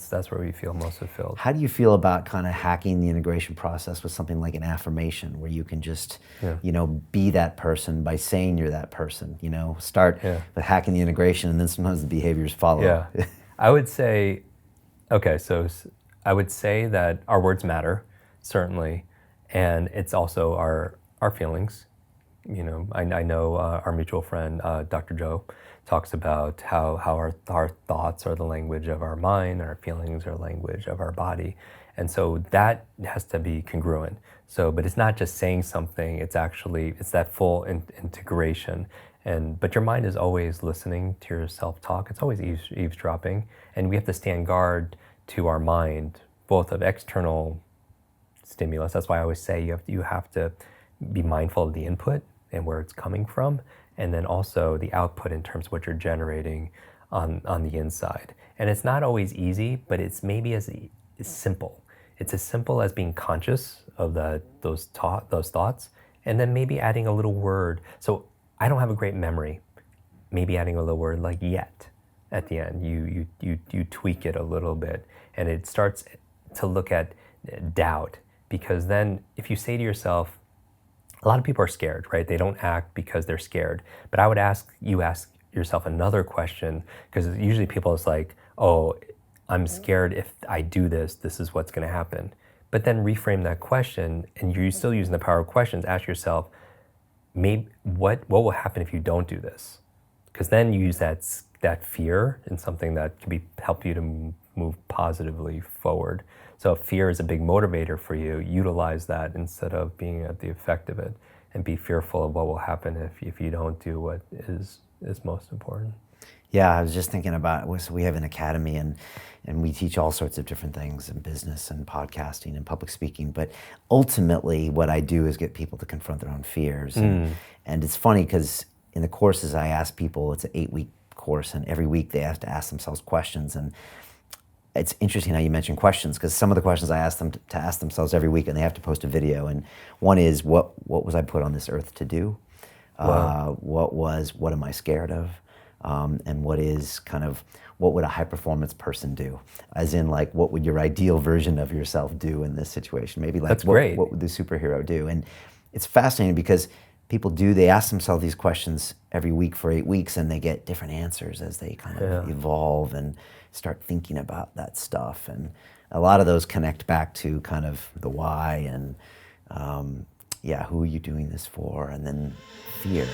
that's where we feel most fulfilled. How do you feel about kind of hacking the integration process with something like an affirmation, where you can just, be that person by saying you're that person? Start with hacking the integration, and then sometimes the behaviors follow. Yeah, I would say, I would say that our words matter, certainly, and it's also our feelings. I know our mutual friend, Dr. Joe, talks about how our thoughts are the language of our mind, and our feelings are the language of our body. And so that has to be congruent. But it's not just saying something, it's that full integration. But your mind is always listening to your self-talk. It's always eavesdropping. And we have to stand guard to our mind, both of external stimulus. That's why I always say you have to be mindful of the input and where it's coming from, and then also the output in terms of what you're generating on the inside. And it's not always easy, but it's maybe as simple. It's as simple as being conscious of those thoughts, and then maybe adding a little word. So I don't have a great memory. Maybe adding a little word like yet at the end. You tweak it a little bit, and it starts to look at doubt, because then if you say to yourself, a lot of people are scared, right? They don't act because they're scared. But I would ask yourself another question, because usually people is like, oh, I'm scared if I do this, this is what's gonna happen. But then reframe that question, and you're still using the power of questions. Ask yourself, maybe what will happen if you don't do this? Because then you use that fear in something that can help you to move positively forward. So if fear is a big motivator for you, utilize that instead of being at the effect of it, and be fearful of what will happen if you don't do what is most important. Yeah, I was just thinking about, so we have an academy, and we teach all sorts of different things in business and podcasting and public speaking, but ultimately what I do is get people to confront their own fears. And it's funny, because in the courses I ask people, it's an 8-week course, and every week they have to ask themselves questions. And it's interesting how you mentioned questions, because some of the questions I ask them to ask themselves every week, and they have to post a video. And one is, what was I put on this earth to do? Wow. What am I scared of? And what would a high performance person do? As in, like, what would your ideal version of yourself do in this situation? Maybe like, what would the superhero do? And it's fascinating, because they ask themselves these questions every week for 8 weeks, and they get different answers as they kind of evolve and start thinking about that stuff. And a lot of those connect back to kind of the why, and who are you doing this for? And then fear.